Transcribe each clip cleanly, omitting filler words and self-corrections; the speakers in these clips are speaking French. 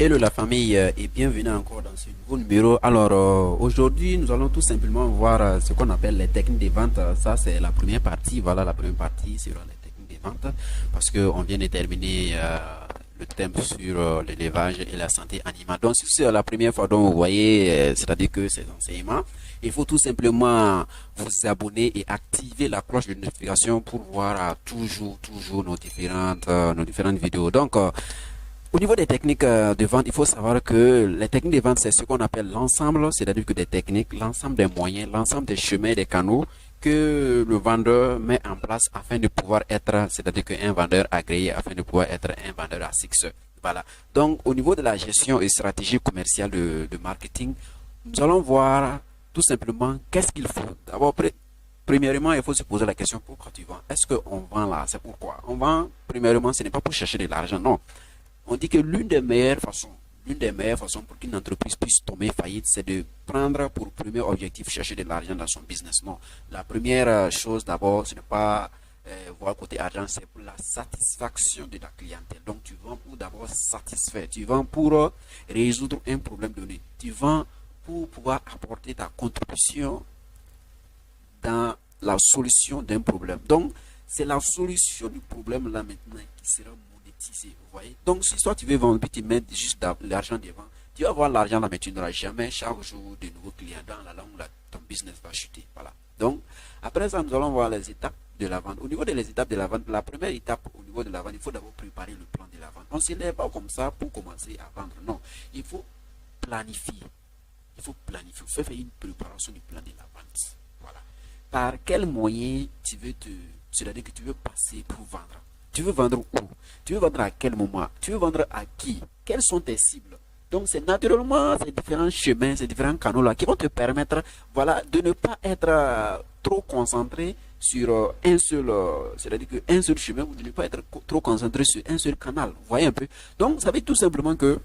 Hello la famille et bienvenue encore dans ce nouveau numéro. Alors aujourd'hui nous allons tout simplement voir ce qu'on appelle les techniques de vente. Ça c'est la première partie. Voilà la première partie sur les techniques de vente parce que on vient de terminer le thème sur l'élevage et la santé animale. Donc si c'est la première fois dont vous voyez, c'est-à-dire que ces enseignements, il faut tout simplement vous abonner et activer la cloche de notification pour voir toujours nos différentes vidéos. Donc au niveau des techniques de vente, il faut savoir que les techniques de vente, c'est ce qu'on appelle l'ensemble, c'est-à-dire que des techniques, l'ensemble des moyens, l'ensemble des chemins et des canaux que le vendeur met en place afin de pouvoir être, c'est-à-dire qu'un vendeur agréé, afin de pouvoir être un vendeur à succès. Voilà. Donc, au niveau de la gestion et stratégie commerciale de marketing, nous allons voir tout simplement qu'est-ce qu'il faut. D'abord, premièrement, il faut se poser la question pourquoi tu vends. Est-ce qu'on vend là? C'est pourquoi. On vend, premièrement, ce n'est pas pour chercher de l'argent, non. On dit que l'une des meilleures façons pour qu'une entreprise puisse tomber faillite, c'est de prendre pour premier objectif chercher de l'argent dans son business. Non, la première chose d'abord, ce n'est pas voir côté argent, c'est pour la satisfaction de la clientèle. Donc tu vends pour d'abord satisfaire, tu vends pour résoudre un problème donné, tu vends pour pouvoir apporter ta contribution dans la solution d'un problème. Donc c'est la solution du problème là maintenant qui sera monétisée. Vous voyez. Donc si soit tu veux vendre puis tu mets juste l'argent devant, tu vas avoir l'argent là mais tu n'auras jamais chaque jour de nouveaux clients dans la langue là, ton business va chuter. Voilà. Donc après ça nous allons voir les étapes de la vente. Au niveau des étapes de la vente, la première étape au niveau de la vente, il faut d'abord préparer le plan de la vente. On ne se lève pas comme ça pour commencer à vendre. Non, il faut planifier. Il faut planifier. Il faut faire une préparation du plan de la vente. Voilà. Par quel moyen tu veux c'est-à-dire que tu veux passer pour vendre. Tu veux vendre où? Tu veux vendre à quel moment? Tu veux vendre à qui? Quelles sont tes cibles? Donc c'est naturellement ces différents chemins, ces différents canaux là qui vont te permettre, voilà, de ne pas être trop concentré sur un seul, c'est-à-dire qu'un seul chemin ou de ne pas être trop concentré sur un seul canal. Vous voyez un peu? Donc ça veut tout simplement que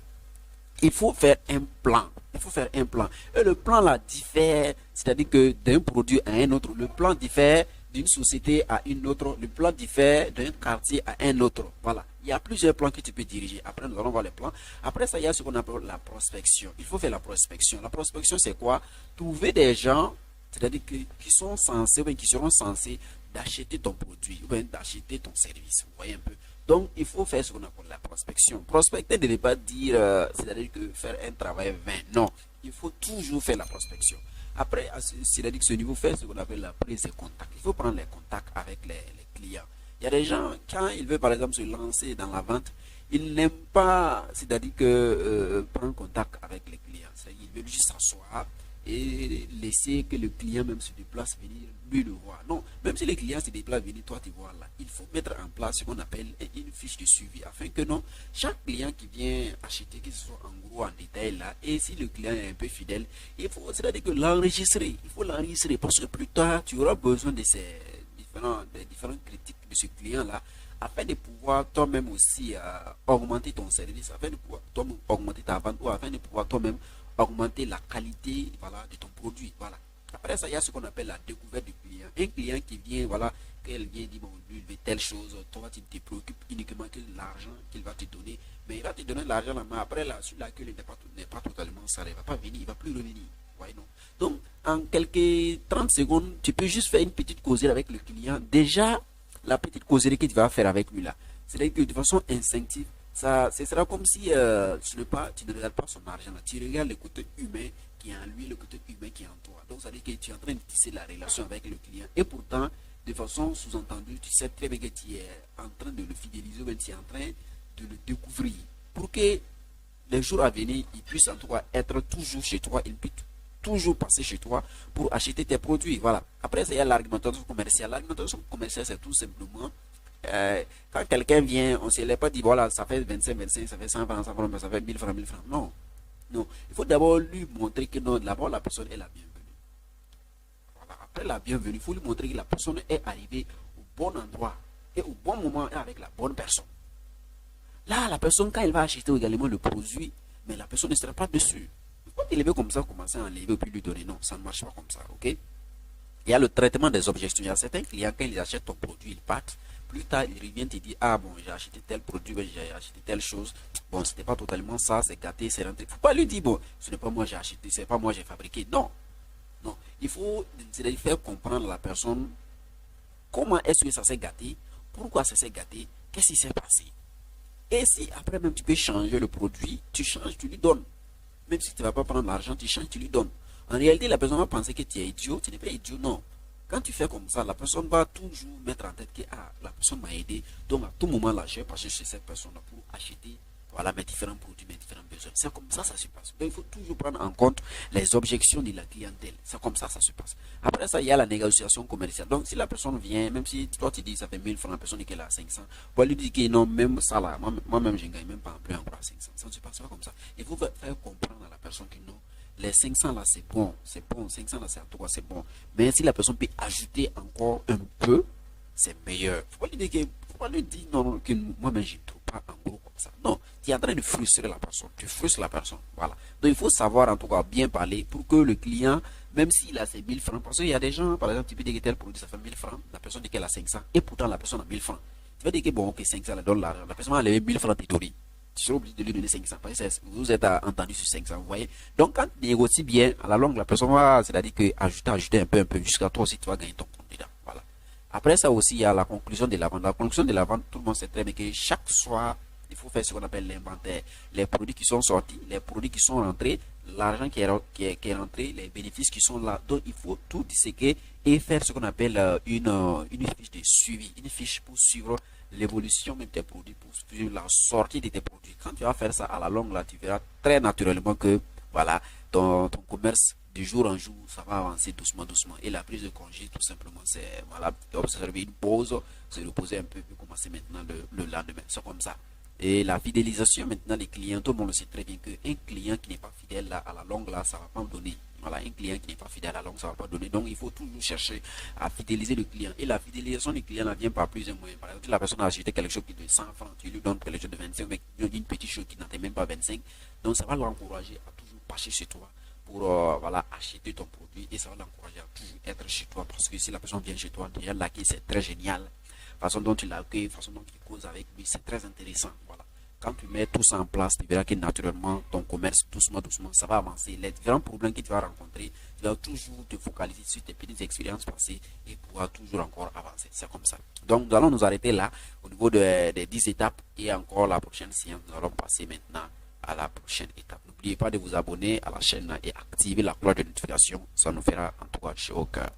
il faut faire un plan. Il faut faire un plan. Et le plan là diffère, c'est-à-dire que d'un produit à un autre, le plan diffère d'une société à une autre, le plan diffère d'un quartier à un autre. Voilà. Il y a plusieurs plans que tu peux diriger. Après, nous allons voir les plans. Après ça, il y a ce qu'on appelle la prospection. Il faut faire la prospection. La prospection, c'est quoi? Trouver des gens, c'est-à-dire qui sont censés, ou qui seront censés d'acheter ton produit, ou bien d'acheter ton service. Vous voyez un peu? Donc, il faut faire ce qu'on appelle la prospection. Prospecter ne veut pas dire, c'est-à-dire que faire un travail vain. Non, il faut toujours faire la prospection. Après, c'est-à-dire que ce niveau, faire ce qu'on appelle la prise de contact. Il faut prendre les contacts avec les clients. Il y a des gens, quand ils veulent par exemple se lancer dans la vente, ils n'aiment pas, c'est-à-dire que prendre contact avec les clients. C'est-à-dire qu'ils veulent juste s'asseoir et laisser que le client même se déplace venir lui le voir. Non, même si le client se déplace venir, toi tu vois là, il faut mettre en place ce qu'on appelle une fiche de suivi afin que non, chaque client qui vient acheter, que ce soit en gros, en détail là, et si le client est un peu fidèle, il faut, c'est-à-dire que l'enregistrer, il faut l'enregistrer parce que plus tard tu auras besoin de ces différentes critiques de ce client là afin de pouvoir toi-même aussi augmenter ton service, afin de pouvoir toi-même augmenter ta vente ou afin de pouvoir toi-même augmenter la qualité, voilà, de ton produit. Voilà. Après ça, il y a ce qu'on appelle la découverte du client. Un client qui vient, voilà, qu'elle vient dire, bon, lui, il veut telle chose, toi, tu te préoccupes uniquement de l'argent qu'il va te donner. Mais il va te donner l'argent là, mais après, là, sur laquelle il n'est pas totalement salé, il ne va pas venir, il ne va plus revenir. Ouais, non. Donc, en quelques 30 secondes, tu peux juste faire une petite causerie avec le client. Déjà, la petite causerie que tu vas faire avec lui là, c'est-à-dire que de façon instinctive, ça, ce sera comme si tu ne regardes pas son argent, là. Tu regardes le côté humain qui est en lui, le côté humain qui est en toi. Donc, ça veut dire que tu es en train de tisser la relation avec le client. Et pourtant, de façon sous-entendue, tu sais très bien que tu es en train de le fidéliser, mais tu es en train de le découvrir. Pour que les jours à venir, il puisse en tout cas être toujours chez toi, il puisse toujours passer chez toi pour acheter tes produits. Voilà. Après, il y a l'argumentation commerciale. L'argumentation commerciale, c'est tout simplement quand quelqu'un vient, on ne se l'est pas dit, voilà, ça fait 25, ça fait 100 francs, ça fait 1000 francs, 1000 francs. Non, non. Il faut d'abord lui montrer que non, d'abord la personne est la bienvenue. Voilà. Après la bienvenue, il faut lui montrer que la personne est arrivée au bon endroit et au bon moment et avec la bonne personne. Là, la personne, quand elle va acheter également le produit, mais la personne ne sera pas dessus. Il faut élever comme ça, commencer à enlever et puis lui donner. Non, ça ne marche pas comme ça, ok? Il y a le traitement des objections. Il y a certains clients, quand ils achètent ton produit, ils partent. Plus tard, il revient te dire, ah bon, j'ai acheté tel produit, j'ai acheté telle chose. Bon, c'était pas totalement ça, c'est gâté, c'est rentré. Faut pas lui dire, bon, ce n'est pas moi j'ai acheté, c'est pas moi j'ai fabriqué. Non, non. Il faut faire comprendre à la personne comment est-ce que ça s'est gâté, pourquoi ça s'est gâté, qu'est-ce qui s'est passé. Et si après même tu peux changer le produit, tu changes, tu lui donnes. Même si tu ne vas pas prendre l'argent, tu changes, tu lui donnes. En réalité, la personne va penser que tu es idiot, tu n'es pas idiot, non. Quand tu fais comme ça, la personne va toujours mettre en tête que ah, la personne m'a aidé, donc à tout moment là, je vais passer chez cette personne-là pour acheter voilà, mes différents produits, mes différents besoins. C'est comme ça se passe. Donc il faut toujours prendre en compte les objections de la clientèle. C'est comme ça se passe. Après ça, il y a la négociation commerciale. Donc si la personne vient, même si toi tu dis ça fait 1000 francs, la personne dit qu'elle a 500, pour lui dire que non, même ça là, moi-même je ne gagne même pas plus encore à 500. Ça ne se passe pas comme ça. Il faut faire comprendre à la personne que non, les 500 là c'est bon, 500 là c'est en tout cas c'est bon. Mais si la personne peut ajouter encore un peu, c'est meilleur. Faut pas lui dire non, que moi-même je ne trouve pas en gros comme ça. Non, tu es en train de frustrer la personne. Tu frustres la personne. Voilà. Donc il faut savoir en tout cas bien parler pour que le client, même s'il a ses 1000 francs, parce qu'il y a des gens, par exemple, tu peux dire que tel produit ça fait 1000 francs, la personne dit qu'elle a 500 et pourtant la personne a 1000 francs. Tu vas dire que bon, ok, 500, elle donne l'argent. La personne a levé 1000 francs de théorie. Tu seras obligé de lui donner 500 parce que vous êtes entendu sur 500, vous voyez. Donc quand tu négocies bien, à la longue, la personne va, c'est-à-dire que ajouter un peu, jusqu'à toi aussi, tu vas gagner ton candidat. Voilà. Après ça aussi, il y a la conclusion de la vente. La conclusion de la vente, tout le monde sait très bien que chaque soir, il faut faire ce qu'on appelle l'inventaire. Les produits qui sont sortis, les produits qui sont rentrés, l'argent qui est rentré, les bénéfices qui sont là. Donc, il faut tout disséquer et faire ce qu'on appelle une fiche de suivi. Une fiche pour suivre l'évolution de tes produits, pour suivre la sortie de tes produits. Quand tu vas faire ça à la longue, là, tu verras très naturellement que, voilà, ton commerce de jour en jour, ça va avancer doucement, doucement. Et la prise de congé, tout simplement, c'est voilà, observer une pause, se reposer un peu, puis commencer maintenant le lendemain. C'est comme ça. Et la fidélisation, maintenant, les clients, tout le monde le sait très bien qu'un client qui n'est pas fidèle, là, à la longue, là, ça ne va pas donner. Voilà, un client qui n'est pas fidèle à la longue, ça ne va pas donner. Donc, il faut toujours chercher à fidéliser le client. Et la fidélisation du client, ne vient par plusieurs moyens. Par exemple, si la personne a acheté quelque chose qui est de 100 francs, tu lui donnes quelque chose de 25, mais une petite chose qui n'en est même pas 25. Donc, ça va l'encourager à toujours passer chez toi pour voilà, acheter ton produit et ça va l'encourager à toujours être chez toi parce que si la personne vient chez toi, déjà l'accueil c'est très génial. La façon dont tu l'accueilles, la façon dont tu causes avec lui, c'est très intéressant. Voilà. Quand tu mets tout ça en place, tu verras que naturellement ton commerce, doucement, doucement, ça va avancer. Les différents problèmes que tu vas rencontrer, tu vas toujours te focaliser sur tes petites expériences passées et pouvoir toujours encore avancer. C'est comme ça. Donc nous allons nous arrêter là au niveau des 10 étapes et encore la prochaine séance, nous allons passer maintenant à la prochaine étape. N'oubliez pas de vous abonner à la chaîne et activer la cloche de notification. Ça nous fera en tout cas chaud au cœur.